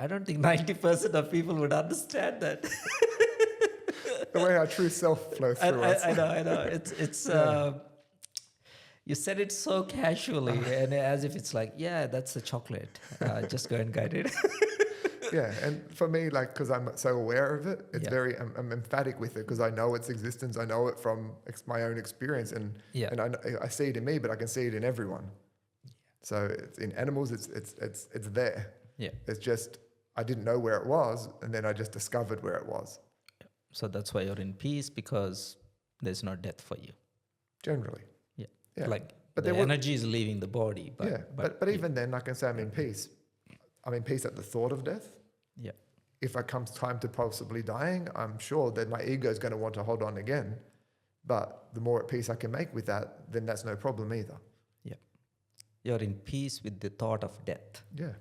S1: I don't think 90% of people would understand that.
S2: The way our true self flows through us.
S1: I know. It's you said it so casually and as if it's like, that's a chocolate. Just go and get it.
S2: Yeah, and for me, like, because I'm so aware of it, it's very, I'm emphatic with it because I know its existence. I know it from my own experience, and I see it in me, but I can see it in everyone. So in animals, it's there.
S1: Yeah.
S2: It's just I didn't know where it was, and then I just discovered where it was.
S1: So that's why you're in peace, because there's no death for you.
S2: Generally,
S1: Yeah.
S2: yeah.
S1: Like
S2: But
S1: the
S2: there were,
S1: energy is leaving the body. But,
S2: yeah. But even then, I can say I'm in peace. I'm in peace at the thought of death.
S1: yeah.
S2: If it comes time to possibly dying, I'm sure that my ego is going to want to hold on again. But the more at peace I can make with that, then that's no problem either.
S1: Yeah. You're in peace with the thought of death.
S2: Yeah.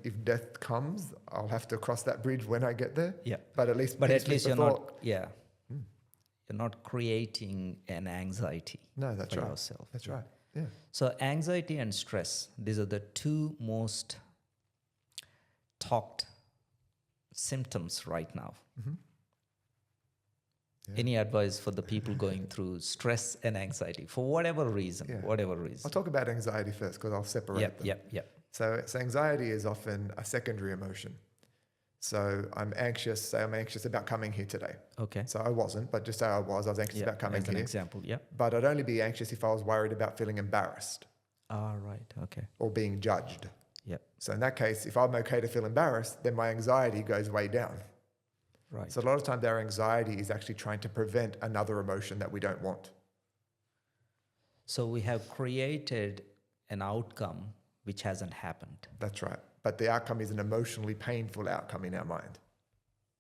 S2: If death comes, I'll have to cross that bridge when I get there.
S1: Yeah.
S2: But at least
S1: But
S2: peace
S1: at
S2: with
S1: least
S2: the
S1: you're
S2: thought.
S1: not, yeah. You're not creating an anxiety
S2: No, that's
S1: for
S2: right.
S1: yourself.
S2: That's right. Yeah.
S1: So anxiety and stress, these are the two most talked symptoms right now.
S2: Mm-hmm. Yeah.
S1: Any advice for the people going through stress and anxiety for whatever reason?
S2: Yeah.
S1: Whatever reason.
S2: I'll talk about anxiety first because I'll separate
S1: Yep,
S2: them.
S1: yep.
S2: So anxiety is often a secondary emotion. So I'm anxious, say I'm anxious about coming here today.
S1: Okay.
S2: So I wasn't, but just say I was anxious about coming
S1: as an
S2: here.
S1: example, yeah.
S2: But I'd only be anxious if I was worried about feeling embarrassed
S1: All right, okay.
S2: or being judged.
S1: Yep,
S2: So in that case, if I'm okay to feel embarrassed, then my anxiety goes way down.
S1: right.
S2: So a lot of times our anxiety is actually trying to prevent another emotion that we don't want.
S1: So we have created an outcome which hasn't happened.
S2: That's right. But the outcome is an emotionally painful outcome in our mind,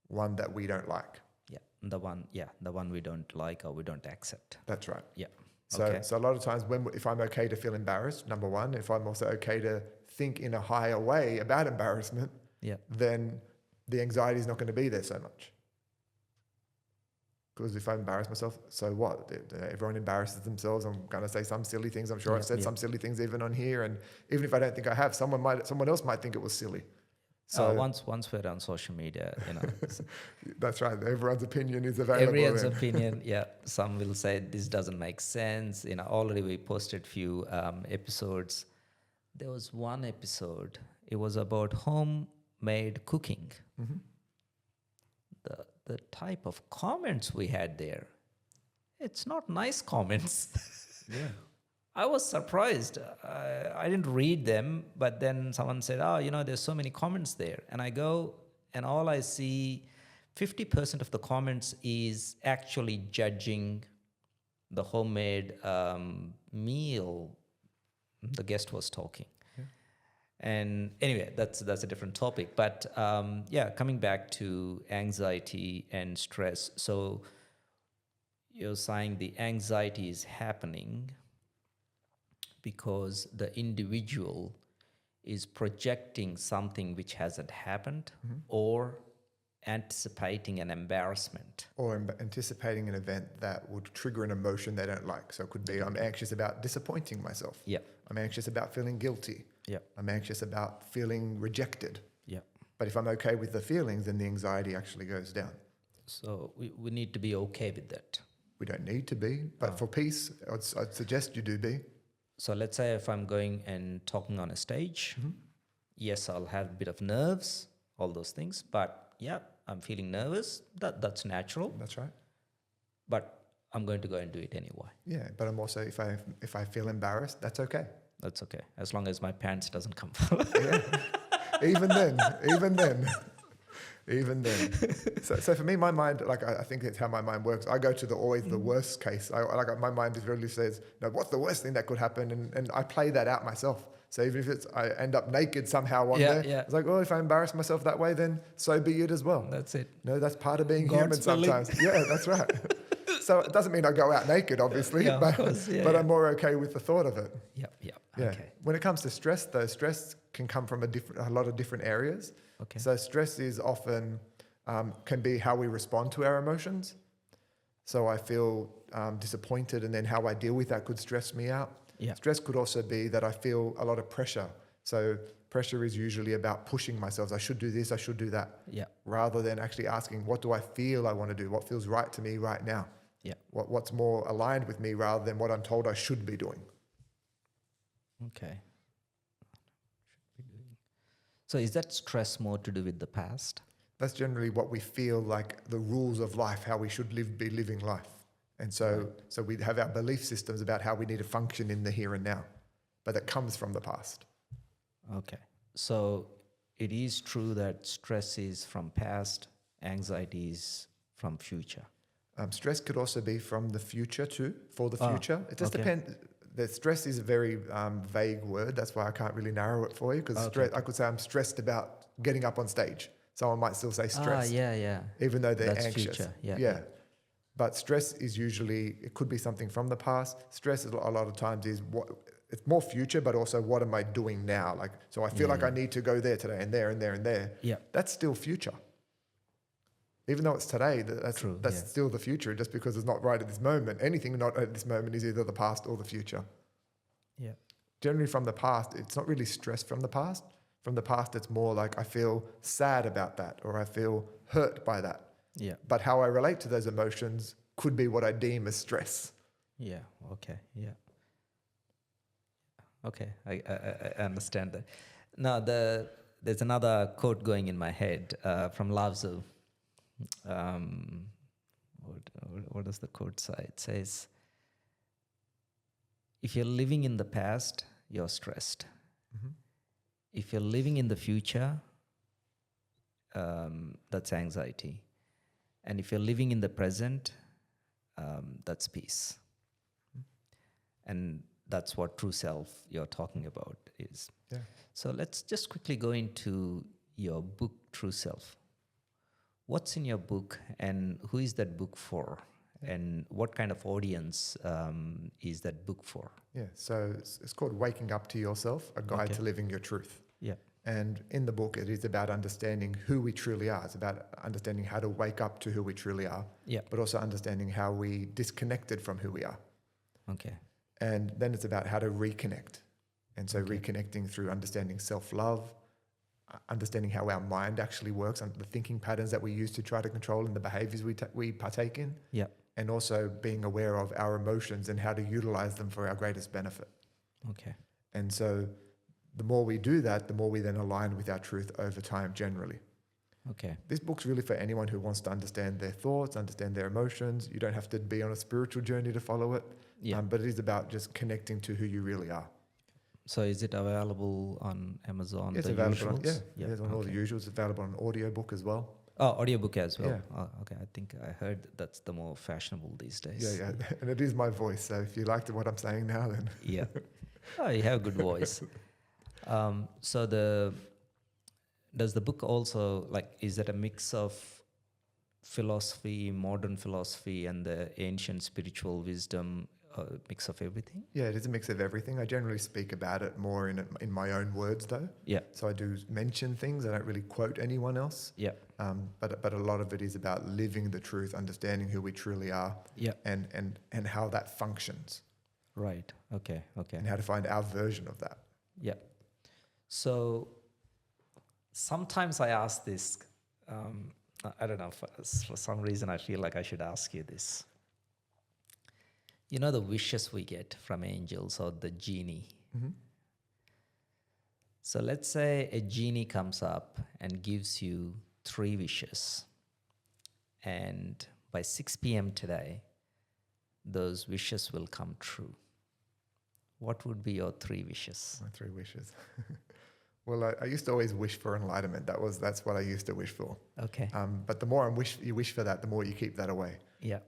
S2: one that we don't like.
S1: Yeah, the one we don't like or we don't accept.
S2: That's right.
S1: Yeah.
S2: So,
S1: Okay.
S2: so a lot of times if I'm okay to feel embarrassed, number one, if I'm also okay to think in a higher way about embarrassment,
S1: Yeah.
S2: then the anxiety is not going to be there so much. Because if I embarrass myself, so what? Everyone embarrasses themselves. I'm going to say some silly things. I'm sure I've said some silly things even on here. And even if I don't think I have, someone else might think it was silly. So
S1: once we're on social media,
S2: that's right. Everyone's opinion is available.
S1: everyone's
S2: then.
S1: opinion. Yeah, some will say this doesn't make sense. Already we posted few episodes. There was one episode. It was about homemade cooking.
S2: Mm-hmm.
S1: The type of comments we had there, it's not nice comments.
S2: Yeah.
S1: I was surprised. I didn't read them, but then someone said, there's so many comments there. And I go, and all I see, 50% of the comments is actually judging the homemade meal the guest was talking. Yeah. And anyway, that's a different topic. But coming back to anxiety and stress. So you're saying the anxiety is happening because the individual is projecting something which hasn't happened, mm-hmm. or anticipating an embarrassment.
S2: Or anticipating an event that would trigger an emotion they don't like. So it could be, I'm anxious about disappointing myself.
S1: Yeah.
S2: I'm anxious about feeling guilty.
S1: Yeah.
S2: I'm anxious about feeling rejected.
S1: Yeah.
S2: But if I'm okay with the feelings, then the anxiety actually goes down.
S1: So we need to be okay with that.
S2: We don't need to be, but for peace, I'd suggest you do be.
S1: So let's say if I'm going and talking on a stage, mm-hmm. yes, I'll have a bit of nerves, all those things, but yeah, I'm feeling nervous. That's natural.
S2: That's right.
S1: But I'm going to go and do it anyway.
S2: Yeah, but I'm also, if I feel embarrassed, that's okay.
S1: That's okay, as long as my parents doesn't come follow.
S2: Yeah. Even then. So for me, my mind, I think it's how my mind works. I go to always the worst case. My mind really says, no, what's the worst thing that could happen? And I play that out myself. So even if I end up naked somehow one day, it's like, well, if I embarrass myself that way, then so be it as well.
S1: That's it.
S2: No, that's part of being
S1: God's
S2: human sometimes. Yeah, that's right. So it doesn't mean I go out naked, obviously, but I'm more okay with the thought of it.
S1: Yeah.
S2: Okay. When it comes to stress, though, stress can come from a lot of different areas.
S1: Okay.
S2: So stress is often can be how we respond to our emotions. So I feel disappointed, and then how I deal with that could stress me out. Yeah. Stress could also be that I feel a lot of pressure. So pressure is usually about pushing myself. I should do this, I should do that.
S1: Yeah.
S2: Rather than actually asking, what do I feel I want to do? What feels right to me right now?
S1: Yeah.
S2: What's more aligned with me rather than what I'm told I should be doing.
S1: Okay. So is that stress more to do with the past?
S2: That's generally what we feel like the rules of life, how we should be living life. And so we have our belief systems about how we need to function in the here and now. but that comes from the past.
S1: Okay. So it is true that stress is from past, anxiety is from future.
S2: Stress could also be from the future too, for the
S1: Ah,
S2: future. It just
S1: okay.
S2: depends. The stress is a very vague word. That's why I can't really narrow it for you, because
S1: Okay,
S2: I could say I'm stressed about getting up on stage. Someone might still say stressed,
S1: Yeah.
S2: even though they're
S1: That's
S2: anxious.
S1: future. Yeah.
S2: Yeah. But stress is usually, it could be something from the past. Stress is a lot of times is what, it's more future, but also what am I doing now? Like, so I feel like I need to go there today and there and there and there.
S1: Yeah.
S2: That's still future. Even though it's today, that's
S1: True,
S2: that's
S1: yeah.
S2: still the future, just because it's not right at this moment. Anything not at this moment is either the past or the future.
S1: Yeah.
S2: Generally from the past, it's not really stress from the past. From the past, it's more like I feel sad about that, or I feel hurt by that.
S1: Yeah.
S2: But how I relate to those emotions could be what I deem as stress.
S1: Yeah. Okay. Yeah. Okay. I understand that. Now there's another quote going in my head from Lao Tzu. What does the quote say? It says, if you're living in the past, you're stressed. If you're living in the future, that's anxiety. And if you're living in the present, that's peace. And that's what true self you're talking about is.
S2: Yeah.
S1: So let's just quickly go into your book, True Self. What's in your book, and who is that book for? And what kind of audience is that book for?
S2: Yeah. So it's called Waking Up to Yourself, a guide
S1: Okay.
S2: to living your truth.
S1: Yeah.
S2: And in the book, it is about understanding who we truly are. It's about understanding how to wake up to who we truly are,
S1: Yeah.
S2: but also understanding how we disconnected from who we are.
S1: Okay.
S2: And then it's about how to reconnect. And so
S1: Okay.
S2: reconnecting through understanding self-love, understanding how our mind actually works, and the thinking patterns that we use to try to control and the behaviors we partake in,
S1: Yeah.
S2: and also being aware of our emotions and how to utilize them for our greatest benefit.
S1: Okay.
S2: And so the more we do that, the more we then align with our truth over time generally.
S1: Okay.
S2: This book's really for anyone who wants to understand their thoughts, understand their emotions. You don't have to be on a spiritual journey to follow it,
S1: Yeah.
S2: but it is about just connecting to who you really are.
S1: So is it available on Amazon?
S2: It's
S1: the
S2: available on,
S1: usuals?
S2: it's on all the usuals. It's available on audiobook as well.
S1: Oh, audiobook as well.
S2: Yeah.
S1: Oh, okay. I think I heard that's the more fashionable these days.
S2: Yeah. And it is my voice. So if you liked what I'm saying now, then
S1: Yeah. Oh, you have a good voice. So does the book also, like, is it a mix of philosophy, modern philosophy, and the ancient spiritual wisdom, mix of everything?
S2: yeah, it is a mix of everything. I generally speak about it more in my own words, though.
S1: Yeah.
S2: So I do mention things. I don't really quote anyone else.
S1: Yeah.
S2: But a lot of it is about living the truth, understanding who we truly are,
S1: Yeah.
S2: and how that functions,
S1: Right. Okay. Okay.
S2: and how to find our version of that.
S1: Yeah. So sometimes I ask this, I don't know, for some reason I feel like I should ask you this. You know the wishes we get from angels or the genie. So let's say a genie comes up and gives you 3 wishes. And by 6 p.m. today, those wishes will come true. What would be your 3 wishes?
S2: My 3 wishes. Well, I used to always wish for enlightenment. That's what I used to wish for.
S1: Okay.
S2: But the more you wish for that, the more you keep that away.
S1: Yeah.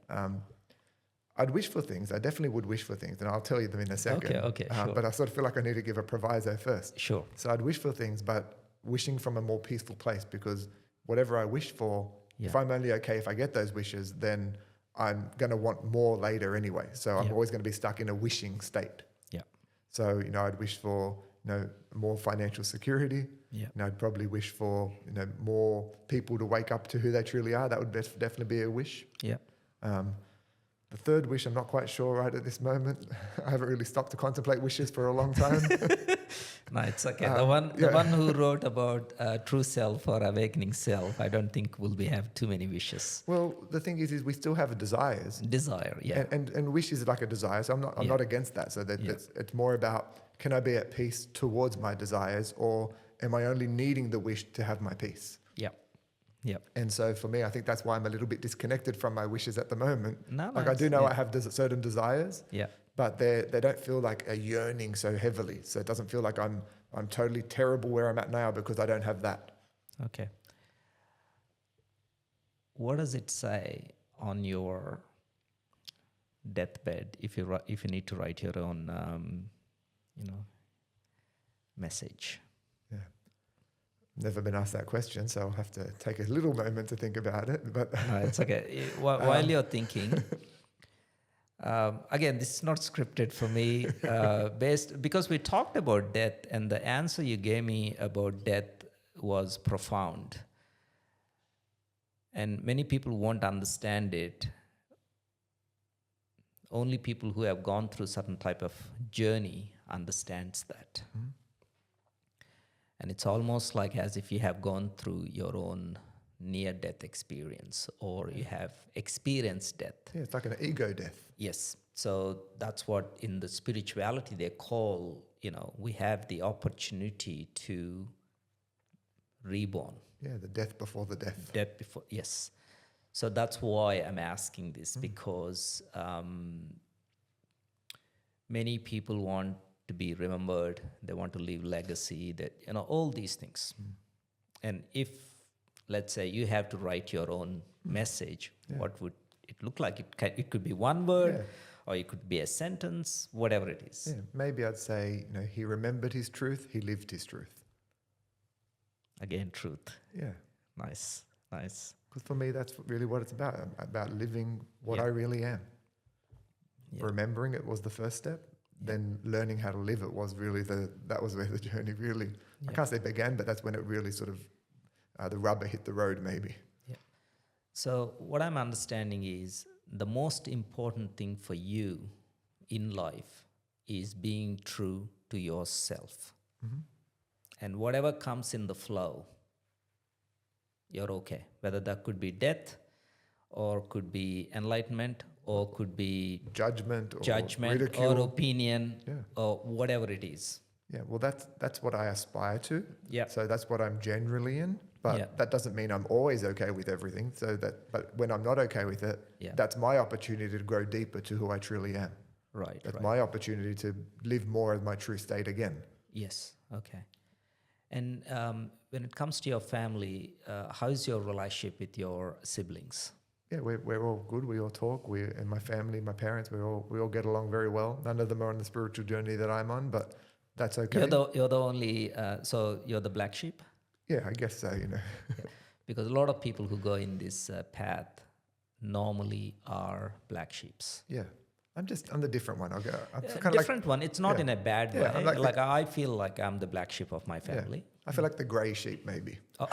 S2: I'd wish for things. I definitely would wish for things, and I'll tell you them in a second.
S1: Okay, sure.
S2: But I sort of feel like I need to give a proviso first.
S1: Sure.
S2: So I'd wish for things, but wishing from a more peaceful place, because whatever I wish for,
S1: Yeah.
S2: if I'm only okay if I get those wishes, then I'm going to want more later anyway. So I'm
S1: Yeah.
S2: always going to be stuck in a wishing state.
S1: Yeah.
S2: So, I'd wish for, more financial security.
S1: Yeah.
S2: I'd probably wish for, more people to wake up to who they truly are. That would definitely be a wish.
S1: Yeah.
S2: The third wish, I'm not quite sure right at this moment. I haven't really stopped to contemplate wishes for a long time.
S1: No, it's okay.
S2: yeah.
S1: The one who wrote about true self or awakening self, I don't think will have too many wishes.
S2: Well, the thing is we still have desires.
S1: Desire, yeah.
S2: And wish is like a desire. So I'm not against that. So that it's more about, can I be at peace towards my desires, or am I only needing the wish to have my peace?
S1: Yeah. Yeah.
S2: And so for me, I think that's why I'm a little bit disconnected from my wishes at the moment.
S1: No,
S2: Like I do know
S1: yeah.
S2: I have certain desires,
S1: Yeah.
S2: but they don't feel like a yearning so heavily. So it doesn't feel like I'm totally terrible where I'm at now because I don't have that.
S1: Okay. What does it say on your deathbed if you need to write your own message?
S2: Yeah. Never been asked that question, so I'll have to take a little moment to think about it. But
S1: No, it's okay. While you're thinking, again, this is not scripted for me, because we talked about death, and the answer you gave me about death was profound. And many people won't understand it. Only people who have gone through certain type of journey understands that.
S2: Mm-hmm.
S1: And it's almost like as if you have gone through your own near-death experience, or you have experienced death.
S2: Yeah, it's like an ego death.
S1: Yes. So that's what in the spirituality they call, we have the opportunity to reborn.
S2: Yeah, the death before the death.
S1: Death before, yes. So that's why I'm asking this, because many people want to be remembered. They want to leave legacy, that, all these things. And if, let's say, you have to write your own message, what would it look like? It could be one word, or it could be a sentence, whatever it is.
S2: Yeah, maybe I'd say, he remembered his truth, he lived his truth.
S1: Again, truth.
S2: Yeah.
S1: Nice.
S2: Because for me, that's really what it's about living what I really am.
S1: Yeah.
S2: Remembering it was the first step. Then learning how to live it was really that was where the journey really, I can't say began, but that's when it really sort of, the rubber hit the road maybe.
S1: Yeah. So what I'm understanding is the most important thing for you in life is being true to yourself.
S2: Mm-hmm.
S1: And whatever comes in the flow, you're okay. Whether that could be death, or could be enlightenment, or could be
S2: Judgment or
S1: or
S2: ridicule.
S1: opinion, or whatever it is.
S2: Yeah, well, that's what I aspire to.
S1: Yeah.
S2: So that's what I'm generally in. But that doesn't mean I'm always okay with everything. But when I'm not okay with it, that's my opportunity to grow deeper to who I truly am.
S1: Right.
S2: That's my opportunity to live more as my true state again.
S1: Yes. Okay. And when it comes to your family, how is your relationship with your siblings?
S2: Yeah, we're all good. We all talk. And my family, my parents, we all get along very well. None of them are on the spiritual journey that I'm on, but that's okay.
S1: You're the only. So you're the black sheep.
S2: Yeah, I guess so.
S1: Because a lot of people who go in this path normally are black sheeps.
S2: Yeah, I'm the different one. I'm kind of
S1: different one. It's not in a bad way.
S2: I'm
S1: I feel like I'm the black sheep of my family.
S2: I feel like the grey sheep, maybe.
S1: Oh.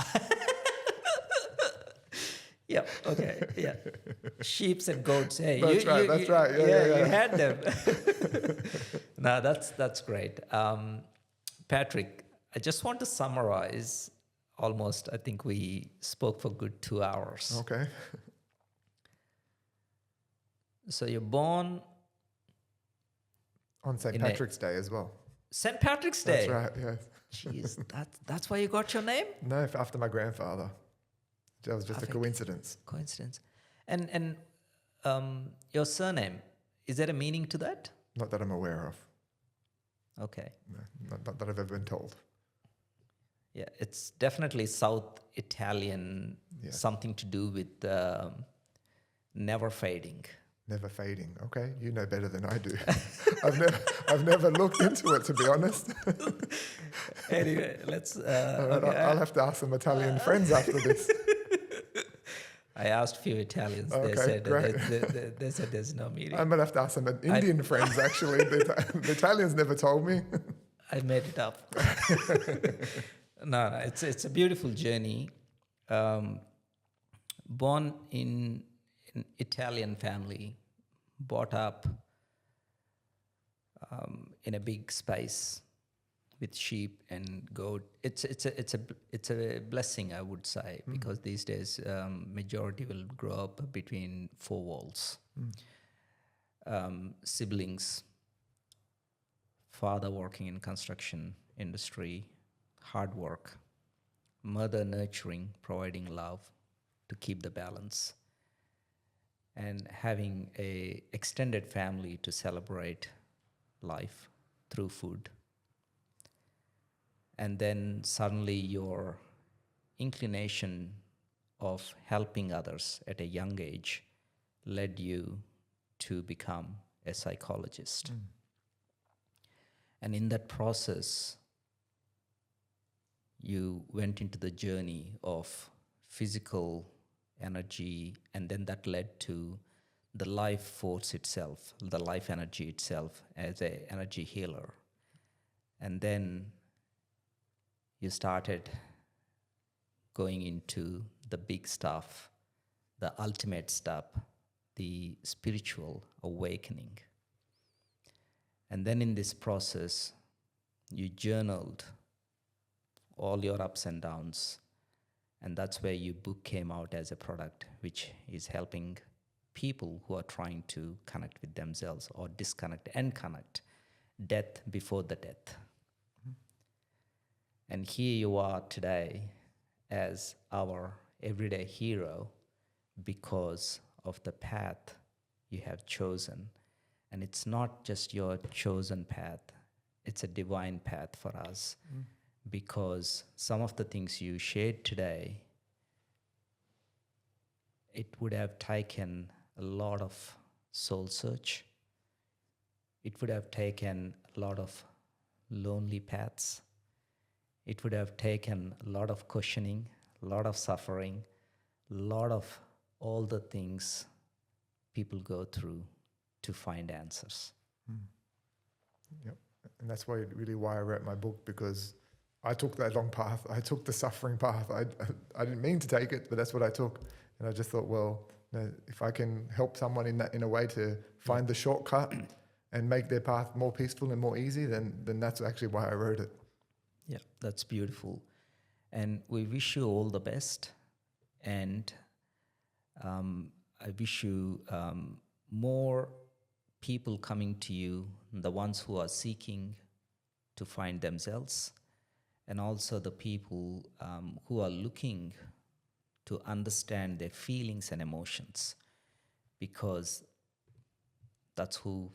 S1: Yeah. Okay. Yeah. Sheeps and goats. Hey,
S2: that's right. Yeah.
S1: You had them. No, that's great. Patrick, I just want to summarize. Almost, I think we spoke for good 2 hours.
S2: Okay.
S1: So you're born
S2: on St. Patrick's Day as well.
S1: St. Patrick's Day.
S2: That's right. Yeah.
S1: Jeez, that's why you got your name?
S2: No, after my grandfather. That was just a coincidence.
S1: Coincidence. And your surname, is there a meaning to that?
S2: Not that I'm aware of.
S1: Okay.
S2: No, not that I've ever been told.
S1: Yeah, it's definitely South Italian, something to do with never fading.
S2: Never fading. Okay, you know better than I do. I've never looked into it, to be honest.
S1: Anyway, let's.
S2: I'll have to ask some Italian friends after this.
S1: I asked a few Italians.
S2: Okay,
S1: they said
S2: great.
S1: they said there's no meaning.
S2: I'm gonna have to ask some Indian friends. Actually, the Italians never told me.
S1: I made it up. No, it's a beautiful journey. Born in an Italian family, brought up in a big space with sheep and goat. It's a blessing, I would say, because these days majority will grow up between four walls. Siblings, father working in construction industry, hard work, mother nurturing, providing love to keep the balance, and having a extended family to celebrate life through food. And then suddenly your inclination of helping others at a young age led you to become a psychologist. And in that process, you went into the journey of physical energy, and then that led to the life force itself, the life energy itself as an energy healer. And then you started going into the big stuff, the ultimate stuff, the spiritual awakening. And then in this process, you journaled all your ups and downs. And that's where your book came out as a product, which is helping people who are trying to connect with themselves or disconnect and connect. Death before the death. And here you are today as our everyday hero because of the path you have chosen. And it's not just your chosen path, it's a divine path for us. Because some of the things you shared today, it would have taken a lot of soul search. It would have taken a lot of lonely paths. It would have taken a lot of questioning, a lot of suffering, a lot of all the things people go through to find answers.
S2: Yep. And that's really why I wrote my book, because I took that long path. I took the suffering path. I didn't mean to take it, but that's what I took. And I just thought, well, if I can help someone in a way to find the shortcut and make their path more peaceful and more easy, then that's actually why I wrote it.
S1: Yeah, that's beautiful. And we wish you all the best. And I wish you more people coming to you, the ones who are seeking to find themselves, and also the people who are looking to understand their feelings and emotions, because that's who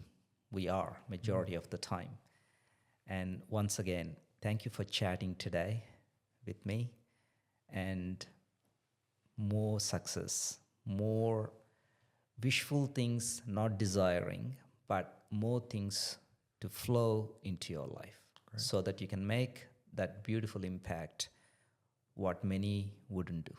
S1: we are majority of the time. And once again, thank you for chatting today with me, and more success, more wishful things, not desiring, but more things to flow into your life. Great. So that you can make that beautiful impact what many wouldn't do.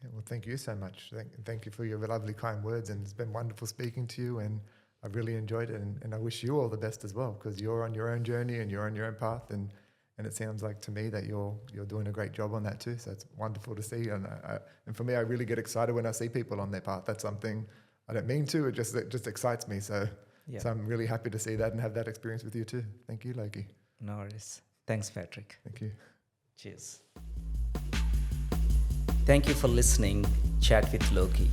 S2: Yeah, well, thank you so much. Thank you for your lovely, kind words, and it's been wonderful speaking to you, and I've really enjoyed it, and I wish you all the best as well, because you're on your own journey and you're on your own path, and it sounds like to me that you're doing a great job on that too. So it's wonderful to see, and for me, I really get excited when I see people on their path. That's something I don't mean to. It just excites me. So I'm really happy to see that and have that experience with you too. Thank you, Loki.
S1: No worries. Thanks, Patrick.
S2: Thank you.
S1: Cheers. Thank you for listening, Chat with Loki.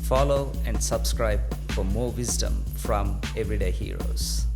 S1: Follow and subscribe for more wisdom from everyday heroes.